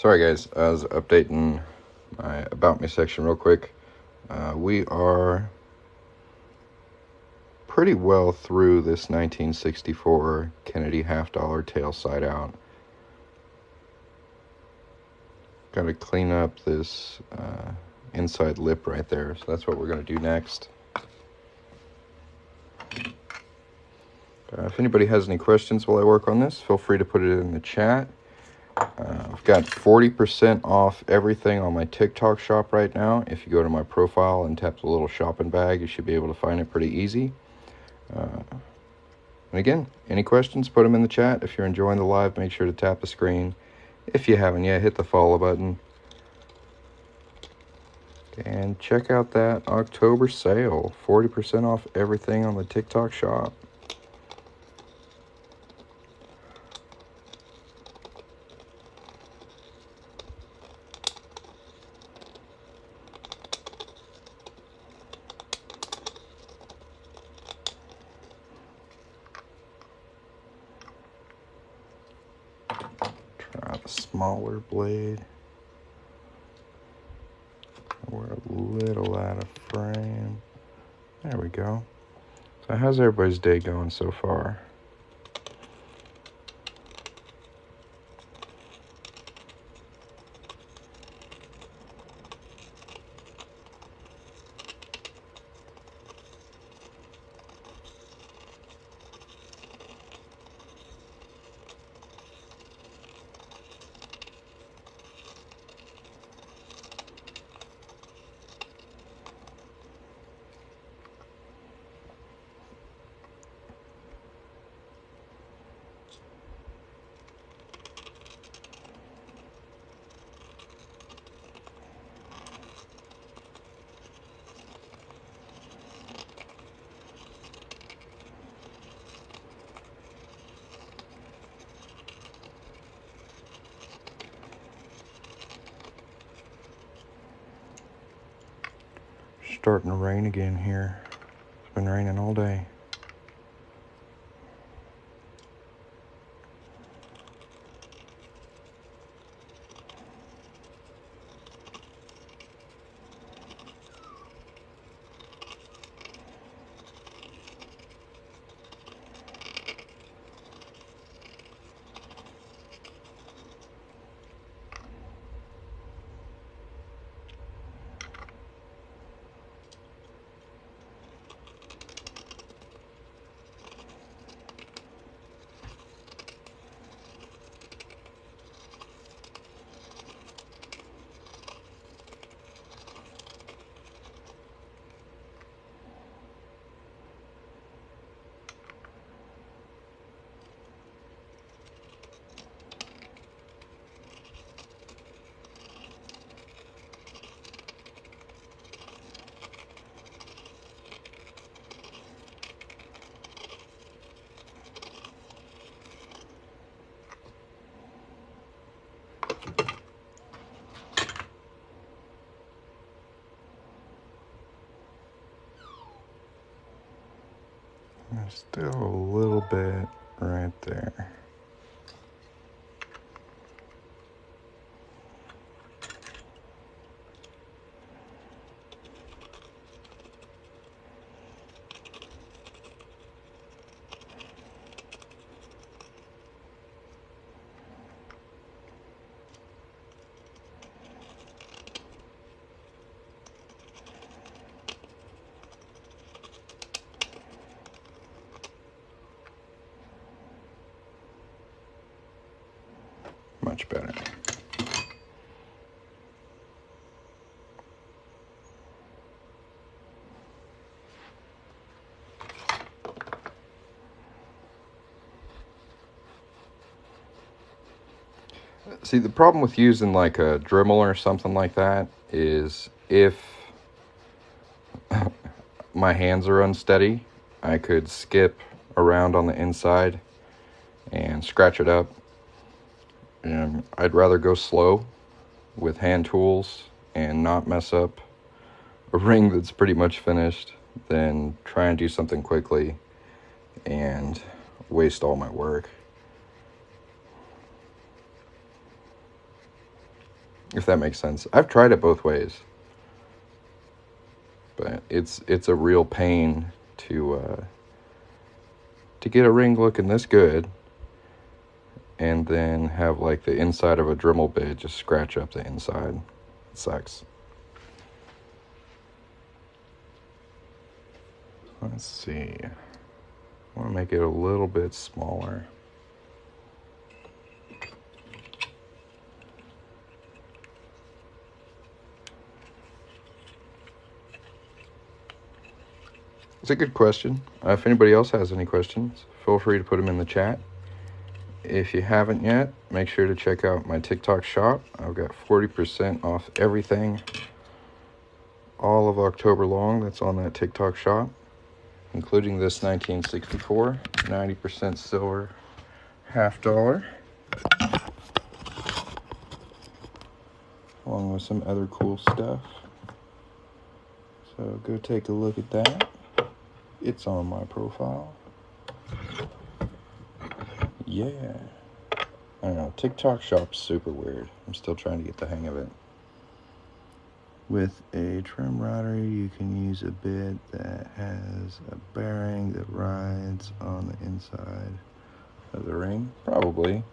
Sorry guys, I was updating my About Me section real quick. We are pretty well through this 1964 Kennedy half-dollar tail side out. Got to clean up this inside lip right there, so that's what we're going to do next. If anybody has any questions while I work on this, feel free to put it in the chat. I've got 40% off everything on my TikTok shop right now. If you go to my profile and tap the little shopping bag, you should be able to find it pretty easy. And again, any questions, put them in the chat. If you're enjoying the live, make sure to tap the screen. If you haven't yet, hit the follow button. And check out that October sale. 40% off everything on the TikTok shop. Try the smaller blade. We're a little out of frame. There we go. So how's everybody's day going so far? Starting to rain again here. It's been raining all day. There's still a little bit right there. Much better. See, the problem with using like a Dremel or something like that is if my hands are unsteady, I could skip around on the inside and scratch it up. And I'd rather go slow with hand tools and not mess up a ring that's pretty much finished than try and do something quickly and waste all my work. if that makes sense. I've tried it both ways, but it's a real pain to get a ring looking this good and then have like the inside of a Dremel bit just scratch up the inside. It sucks. Let's see. I want to make it a little bit smaller. It's a good question. If anybody else has any questions, feel free to put them in the chat. If you haven't yet, make sure to check out my TikTok shop. I've got 40% off everything all of October long that's on that TikTok shop, including this 1964, 90% silver $1/2, along with some other cool stuff. So go take a look at that. It's on my profile. Yeah. I don't know, TikTok shop's super weird. I'm still trying to get the hang of it. With a trim router, you can use a bit that has a bearing that rides on the inside of the ring. Probably.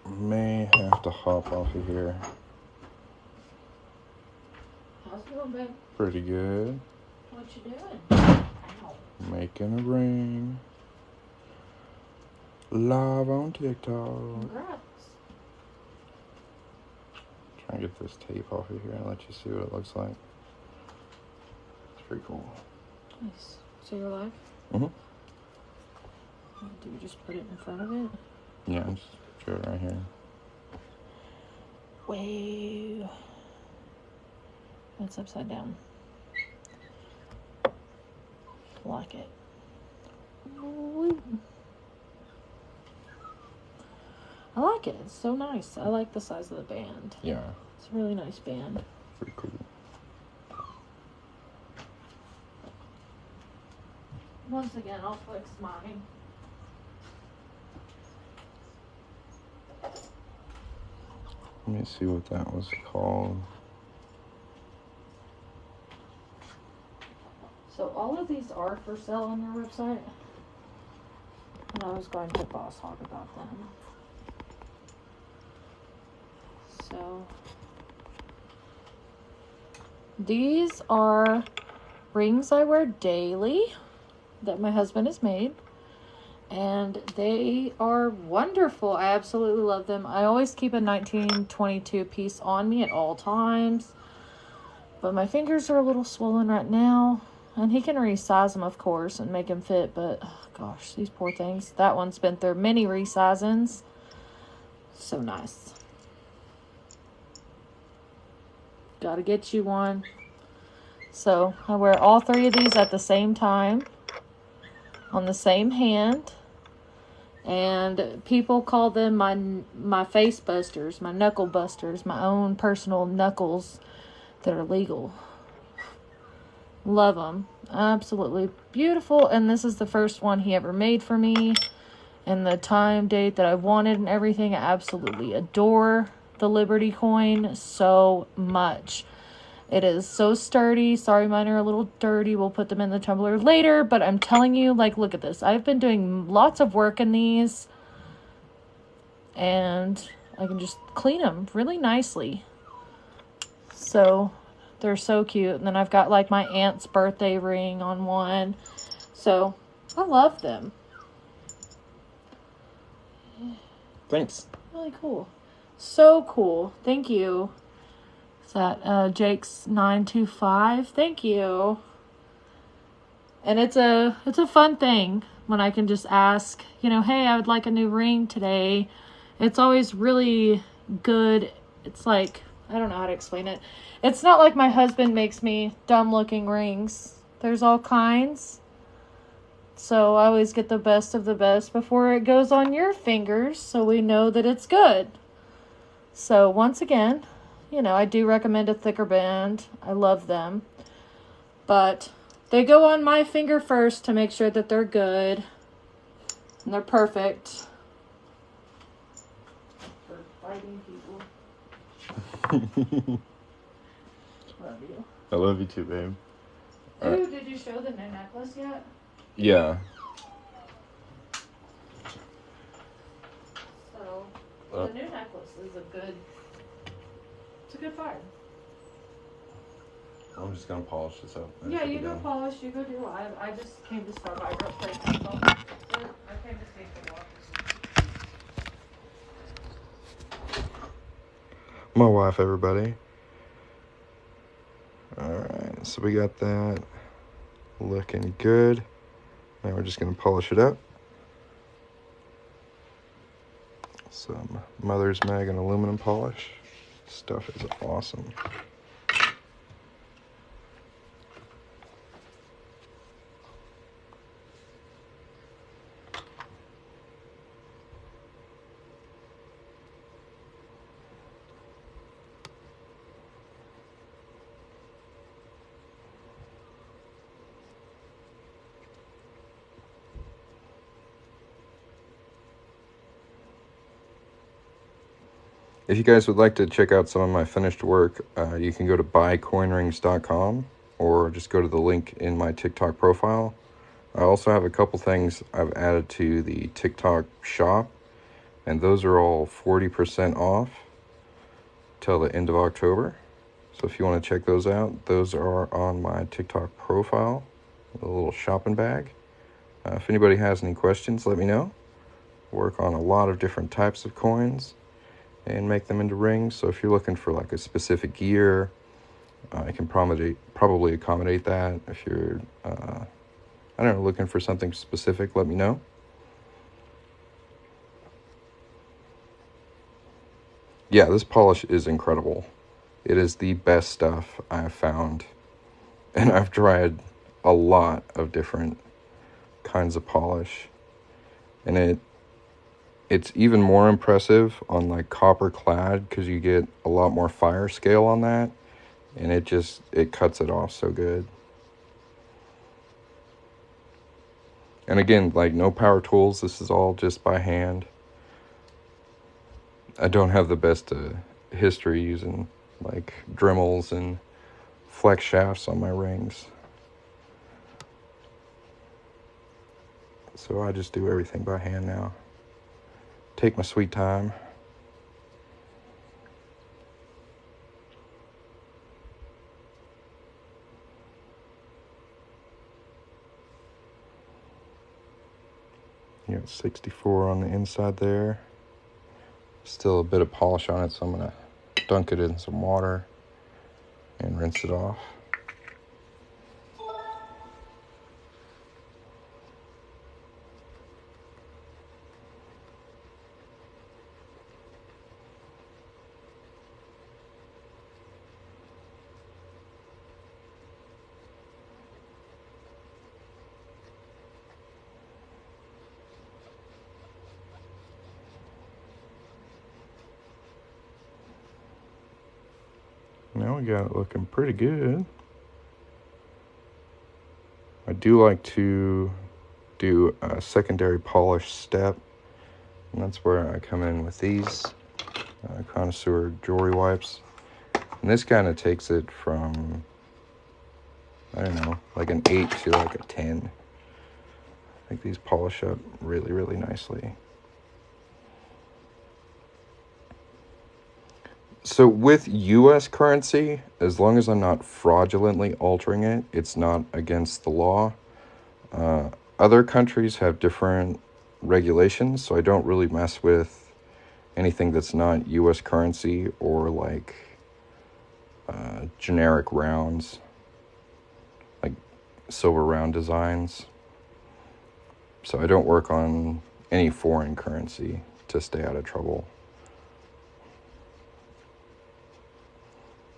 May have to hop off of here. How's it going, babe? Pretty good. What you doing? Ow. Making a ring. Live on TikTok. Congrats. Try and get this tape off of here and let you see what it looks like. It's pretty cool. Nice. So you're live? Mm-hmm. Do you just put it in front of it? Yeah, just show it right here. Whoa. It's upside down. Like it. Woo. I like it. It's so nice. I like the size of the band. Yeah. It's a really nice band. Pretty cool. Once again, I'll flex mine. Let me see what that was called. So all of these are for sale on your website. And I was going to Boss Hog about them. So these are rings I wear daily that my husband has made. And they are wonderful. I absolutely love them. I always keep a 1922 piece on me at all times. But my fingers are a little swollen right now. And he can resize them, of course, and make them fit. But, oh, gosh, these poor things. That one's been through many resizings. So nice. Gotta get you one. So, I wear all three of these at the same time. On the same hand. And people call them my face busters, my knuckle busters, my own personal knuckles that are legal. Love them. Absolutely beautiful. And this is the first one he ever made for me. And the time, date that I wanted and everything. I absolutely adore the Liberty coin so much. It is so sturdy. Sorry, mine are a little dirty. We'll put them in the tumbler later. But I'm telling you, like, look at this. I've been doing lots of work in these. And I can just clean them really nicely. So they're so cute. And then I've got, like, my aunt's birthday ring on one. So I love them. Thanks. Really cool. So cool. Thank you. Is that Jake's 925? Thank you. And it's a fun thing when I can just ask, hey, I would like a new ring today. It's always really good. It's like, I don't know how to explain it. It's not like my husband makes me dumb looking rings. There's all kinds. So I always get the best of the best before it goes on your fingers, so we know that it's good. So once again, I do recommend a thicker band. I love them. But they go on my finger first to make sure that they're good. And they're perfect. For fighting people. Love you. I love you too, babe. Ooh, did you show the new necklace yet? Yeah. So, the new necklace is it's a good find. I'm just gonna polish this up. Yeah, you go polish, you go do. I just came to stop by real quick. I came to take the walk. My wife, everybody. Alright, so we got that looking good. Now we're just gonna polish it up. Some Mother's Mag and aluminum polish. Stuff is awesome. If you guys would like to check out some of my finished work, you can go to buycoinrings.com or just go to the link in my TikTok profile. I also have a couple things I've added to the TikTok shop, and those are all 40% off till the end of October. So if you want to check those out, those are on my TikTok profile, a little shopping bag. If anybody has any questions, let me know. Work on a lot of different types of coins and make them into rings. So if you're looking for like a specific gear, I can probably accommodate that. If you're, I don't know, looking for something specific, let me know. Yeah, this polish is incredible. It is the best stuff I've found. And I've tried a lot of different kinds of polish. And it's even more impressive on like copper clad because you get a lot more fire scale on that, and it cuts it off so good. And again, like no power tools, this is all just by hand. I don't have the best history using like Dremels and flex shafts on my rings, so I just do everything by hand now. Take my sweet time. You got 64 on the inside there. Still a bit of polish on it, so I'm gonna dunk it in some water and rinse it off. Now we got it looking pretty good. I do like to do a secondary polish step, and that's where I come in with these connoisseur jewelry wipes. And this kind of takes it from, I don't know, like an 8 to like a 10. I think these polish up really, really nicely. So with US currency, as long as I'm not fraudulently altering it, it's not against the law. Other countries have different regulations, so I don't really mess with anything that's not US currency or like generic rounds, like silver round designs. So I don't work on any foreign currency to stay out of trouble.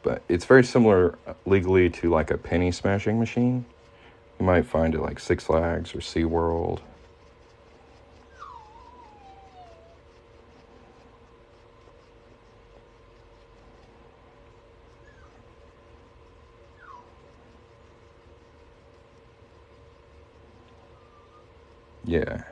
But it's very similar legally to like a penny smashing machine. You might find it like Six Flags or SeaWorld. Yeah.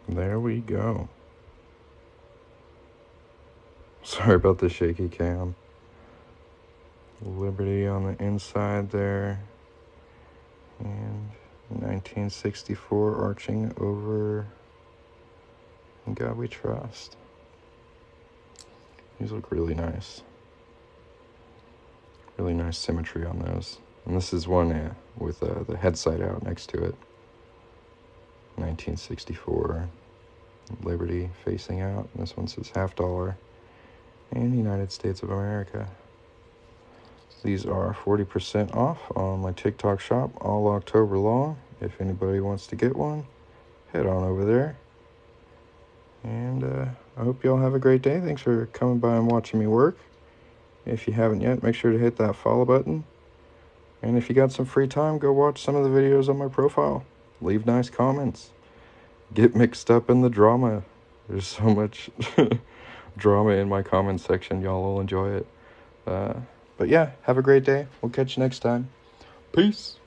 There we go. Sorry about the shaky cam. Liberty on the inside there. And 1964 arching over In God We Trust. These look really nice. Really nice symmetry on those. And this is one with the head sight out next to it. 1964 Liberty facing out. And this one says $50 and United States of America. These are 40% off on my TikTok shop all October long. If anybody wants to get one, head on over there. And I hope y'all have a great day. Thanks for coming by and watching me work. If you haven't yet, make sure to hit that follow button. And if you got some free time, go watch some of the videos on my profile. Leave nice comments. Get mixed up in the drama. There's so much drama in my comment section. Y'all will enjoy it. But yeah, have a great day. We'll catch you next time. Peace.